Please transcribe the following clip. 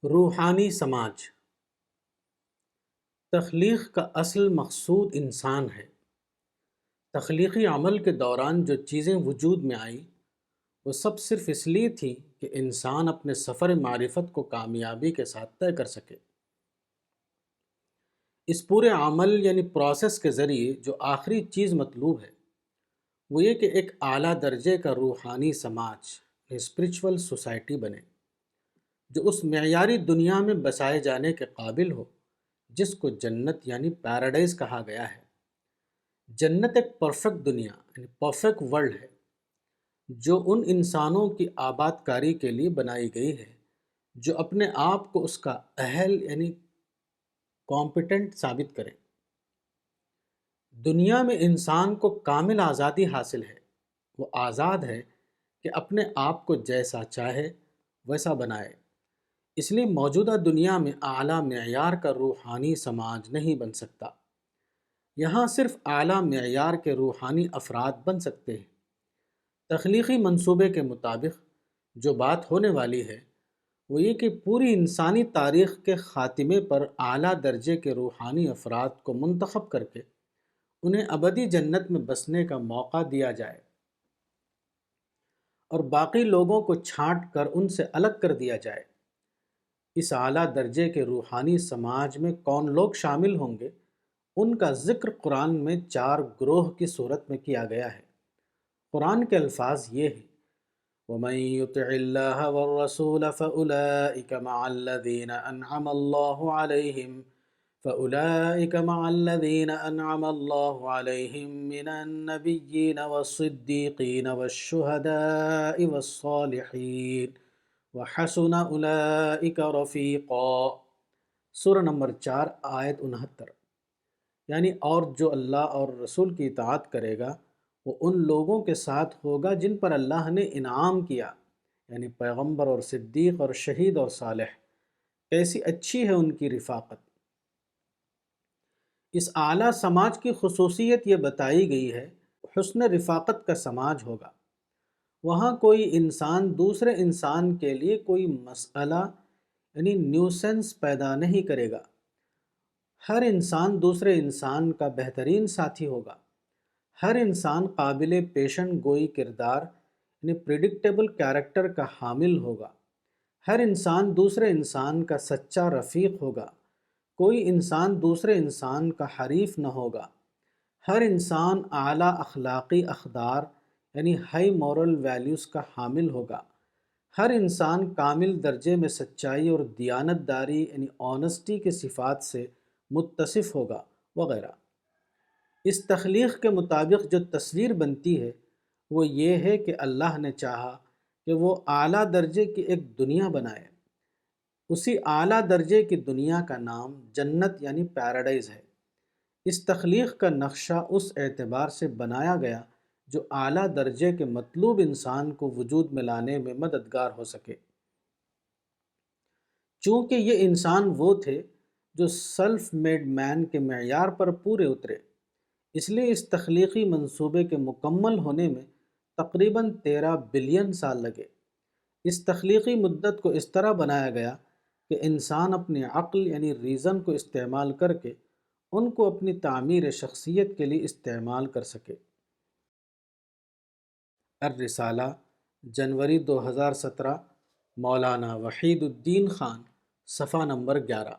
روحانی سماج تخلیق کا اصل مقصود انسان ہے۔ تخلیقی عمل کے دوران جو چیزیں وجود میں آئیں وہ سب صرف اس لیے تھی کہ انسان اپنے سفر معرفت کو کامیابی کے ساتھ طے کر سکے۔ اس پورے عمل یعنی پروسیس کے ذریعے جو آخری چیز مطلوب ہے وہ یہ کہ ایک اعلیٰ درجے کا روحانی سماج اسپریچول سوسائٹی بنے جو اس معیاری دنیا میں بسائے جانے کے قابل ہو جس کو جنت یعنی پیراڈائز کہا گیا ہے۔ جنت ایک پرفیکٹ دنیا یعنی پرفیکٹ ورلڈ ہے جو ان انسانوں کی آباد کاری کے لیے بنائی گئی ہے جو اپنے آپ کو اس کا اہل یعنی کمپیٹنٹ ثابت کریں۔ دنیا میں انسان کو کامل آزادی حاصل ہے، وہ آزاد ہے کہ اپنے آپ کو جیسا چاہے ویسا بنائے۔ اس لیے موجودہ دنیا میں اعلیٰ معیار کا روحانی سماج نہیں بن سکتا۔ یہاں صرف اعلیٰ معیار کے روحانی افراد بن سکتے ہیں۔ تخلیقی منصوبے کے مطابق جو بات ہونے والی ہے وہ یہ کہ پوری انسانی تاریخ کے خاتمے پر اعلیٰ درجے کے روحانی افراد کو منتخب کر کے انہیں ابدی جنت میں بسنے کا موقع دیا جائے اور باقی لوگوں کو چھانٹ کر ان سے الگ کر دیا جائے۔ اس اعلیٰ درجے کے روحانی سماج میں کون لوگ شامل ہوں گے ان کا ذکر قرآن میں 4 گروہ کی صورت میں کیا گیا ہے۔ قرآن کے الفاظ یہ ہیں: وَمَن يُطِعِ اللَّهَ وَالرَّسُولَ فَأُولَئِكَ مَعَ الَّذِينَ أَنْعَمَ اللَّهُ عَلَيْهِم مِّنَ النَّبِيِّينَ وَالصِّدِّيقِينَ وَالشُّهَدَاءِ وَالصَّالِحِينَ وَحَسُنَ أُولَئِكَ رَفِيقًا۔ سورہ نمبر 4 آیت 69۔ یعنی اور جو اللہ اور رسول کی اطاعت کرے گا وہ ان لوگوں کے ساتھ ہوگا جن پر اللہ نے انعام کیا، یعنی پیغمبر اور صدیق اور شہید اور صالح۔ کیسی اچھی ہے ان کی رفاقت۔ اس اعلیٰ سماج کی خصوصیت یہ بتائی گئی ہے حسن رفاقت کا سماج ہوگا۔ وہاں کوئی انسان دوسرے انسان کے لیے کوئی مسئلہ یعنی نیوسنس پیدا نہیں کرے گا۔ ہر انسان دوسرے انسان کا بہترین ساتھی ہوگا۔ ہر انسان قابل پیشن گوئی کردار یعنی پریڈکٹیبل کیریکٹر کا حامل ہوگا۔ ہر انسان دوسرے انسان کا سچا رفیق ہوگا۔ کوئی انسان دوسرے انسان کا حریف نہ ہوگا۔ ہر انسان اعلیٰ اخلاقی اقدار یعنی ہائی مورل ویلیوز کا حامل ہوگا۔ ہر انسان کامل درجے میں سچائی اور دیانت داری یعنی آنیسٹی کی صفات سے متصف ہوگا وغیرہ۔ اس تخلیق کے مطابق جو تصویر بنتی ہے وہ یہ ہے کہ اللہ نے چاہا کہ وہ اعلیٰ درجے کی ایک دنیا بنائے۔ اسی اعلیٰ درجے کی دنیا کا نام جنت یعنی پیراڈائز ہے۔ اس تخلیق کا نقشہ اس اعتبار سے بنایا گیا جو اعلیٰ درجے کے مطلوب انسان کو وجود میں لانے میں مددگار ہو سکے۔ چونکہ یہ انسان وہ تھے جو سیلف میڈ مین کے معیار پر پورے اترے، اس لیے اس تخلیقی منصوبے کے مکمل ہونے میں تقریباً 13 بلین سال لگے۔ اس تخلیقی مدت کو اس طرح بنایا گیا کہ انسان اپنی عقل یعنی ریزن کو استعمال کر کے ان کو اپنی تعمیر شخصیت کے لیے استعمال کر سکے۔ الرسالہ، جنوری 2017، مولانا وحید الدین خان، صفحہ نمبر 11۔